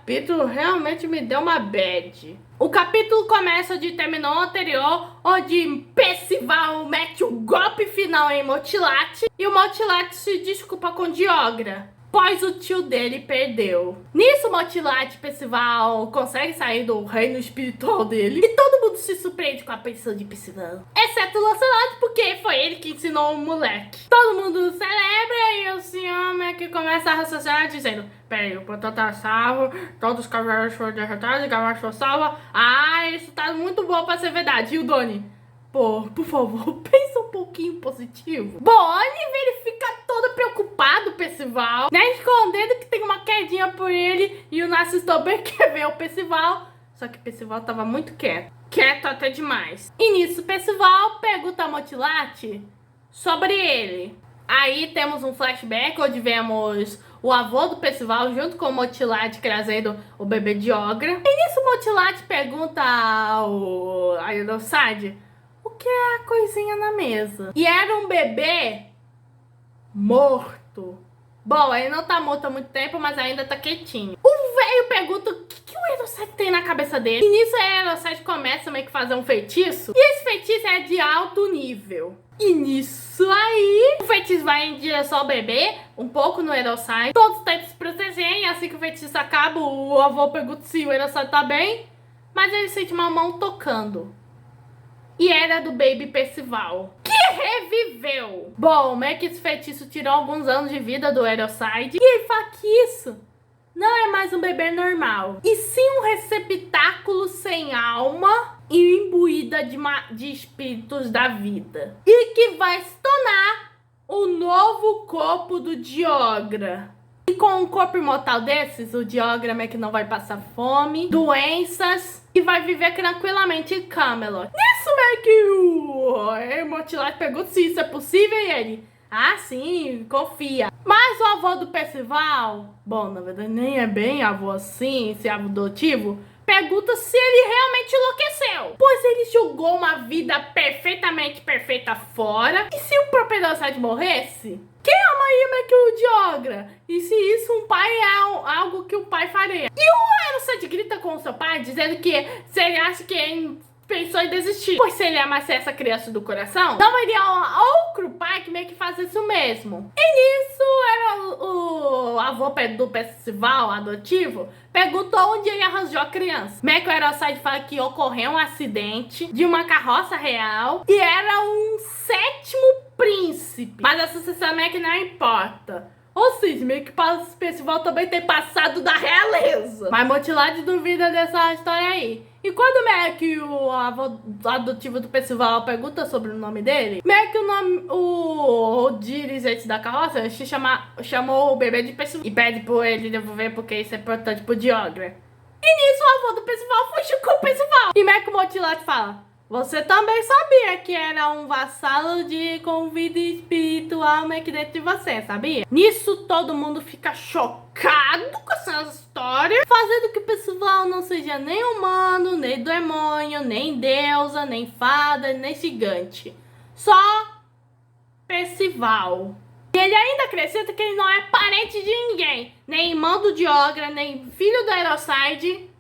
capítulo realmente me deu uma bad. O capítulo começa onde terminou o anterior, onde Percival mete o golpe final em Motilate e o Motilate se desculpa com Diogra, pois o tio dele perdeu. Nisso, Motilate e Percival conseguem sair do reino espiritual dele e todo mundo se surpreende com a aparição de Percival, exceto o Lancelot, porque foi ele que ensinou o moleque. Todo mundo celebra e o senhor Mac começa a raciocinar dizendo: peraí, o Plutão tá salvo, todos os cavaleiros foram derrotados, o Gawax foi salvo. Ah, isso tá muito bom pra ser verdade. E o Doni? Pô, por favor, pensa um pouquinho positivo. Bom, Oliver, ele fica todo preocupado, Percival, né? Escondendo que tem uma quedinha por ele. E o Narciso também quer ver o Percival. Só que Percival tava muito quieto. Quieto até demais. E nisso, Percival pergunta a Motilate sobre ele. Aí temos um flashback onde vemos o avô do Percival junto com o Motilate trazendo o bebê Diogra. E nisso, Motilate pergunta ao Ironside o que é a coisinha na mesa. E era um bebê morto. Bom, ele não tá morto há muito tempo, mas ainda tá quietinho. O velho pergunta o que o Ironside tem na cabeça dele. E nisso a Ironside começa meio que fazer um feitiço. E esse feitiço é de alto nível. E nisso aí, o feitiço vai em direção ao bebê, um pouco no Ironside. Todos tentam se proteger e assim que o feitiço acaba, o avô pergunta se o Ironside tá bem. Mas ele sente uma mão tocando. E era do Baby Percival, que reviveu. Bom, meio que esse feitiço tirou alguns anos de vida do Ironside. E ele fala que isso não é mais um bebê normal, e sim um receptáculo sem alma e imbuída de espíritos da vida. E que vai se tornar o novo corpo do Diogra. E com um corpo imortal desses, o Diogra meio que não vai passar fome, doenças, e vai viver tranquilamente em Camelot. Nisso meio que o Motilate pergunta se isso é possível e ele: ah, sim, confia. Mas o avô do Percival, bom, na verdade nem é bem avô assim, esse avô adotivo, pergunta se ele realmente enlouqueceu, pois ele julgou uma vida perfeitamente perfeita fora. E se o próprio Ironside morresse, quem amaria mais que o Diogra? E se isso um pai é algo que o pai faria? E o Ironside grita com o seu pai, dizendo que se ele acha que ele pensou em desistir, pois se ele amasse essa criança do coração, não iria outro pai que meio que faz isso mesmo. E nisso, era o avô do Percival, adotivo, perguntou onde ele arranjou a criança. Meio que o Ironside fala que ocorreu um acidente de uma carroça real e era um sétimo príncipe. Mas a sucessão meio que não importa. Ou seja, meio que o Percival também tem passado da realeza. Mas Motilate duvida dessa história aí. E quando meio que o avô adotivo do Percival pergunta sobre o nome dele, meio que o dirigente da carroça chamou o bebê de Percival e pede por ele devolver porque isso é importante pro Diogra. E nisso o avô do Percival fugiu com o Percival. E meio que o Motilate fala: você também sabia que era um vassalo com vida espiritual meio que dentro de você, sabia? Nisso todo mundo fica chocado com essa história, fazendo que o Percival não seja nem humano, nem demônio, nem deusa, nem fada, nem gigante. Só Percival. E ele ainda acrescenta que ele não é parente de ninguém, nem irmão do Diogra, nem filho do Ironside,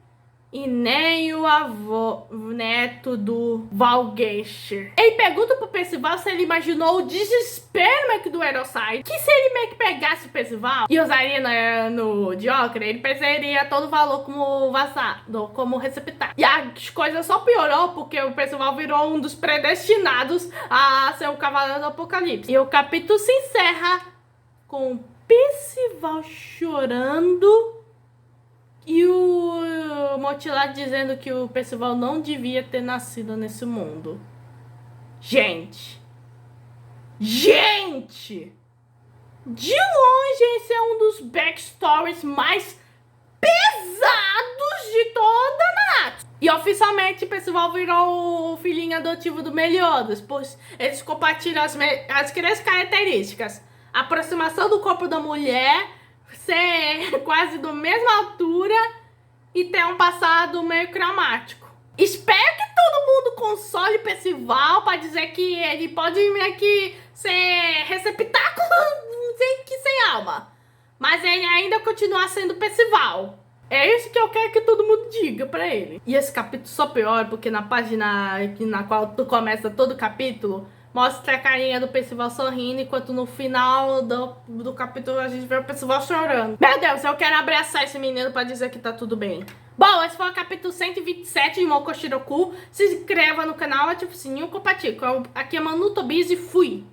e nem o avô, neto do Valgeisher. Ele pergunta pro Percival se ele imaginou o desespero meio que do Ironside, que se ele meio que pegasse o Percival e usaria no Diogra, ele perderia todo o valor como vassalo, como receptáculo. E as coisas só piorou porque o Percival virou um dos predestinados a ser o Cavaleiro do Apocalipse. E o capítulo se encerra com o Percival chorando e o Motilate dizendo que o Percival não devia ter nascido nesse mundo. Gente! De longe, esse é um dos backstories mais pesados de toda a Natsu. E oficialmente Percival virou o filhinho adotivo do Meliodas, pois eles compartilham as grandes características: a aproximação do corpo da mulher, ser quase da mesma altura e ter um passado meio cromático. Espero que todo mundo console Percival pra dizer que ele pode meio que ser receptáculo sem alma, mas ele ainda continua sendo Percival. É isso que eu quero que todo mundo diga pra ele. E esse capítulo só piora porque na página na qual tu começa todo o capítulo, mostra a carinha do Percival sorrindo, enquanto no final do capítulo a gente vê o Percival chorando. Meu Deus, eu quero abraçar esse menino pra dizer que tá tudo bem. Bom, esse foi o capítulo 127 de Moko Shiroku. Se inscreva no canal, ative o sininho e compartilhe. Aqui é Manu Tobias e fui!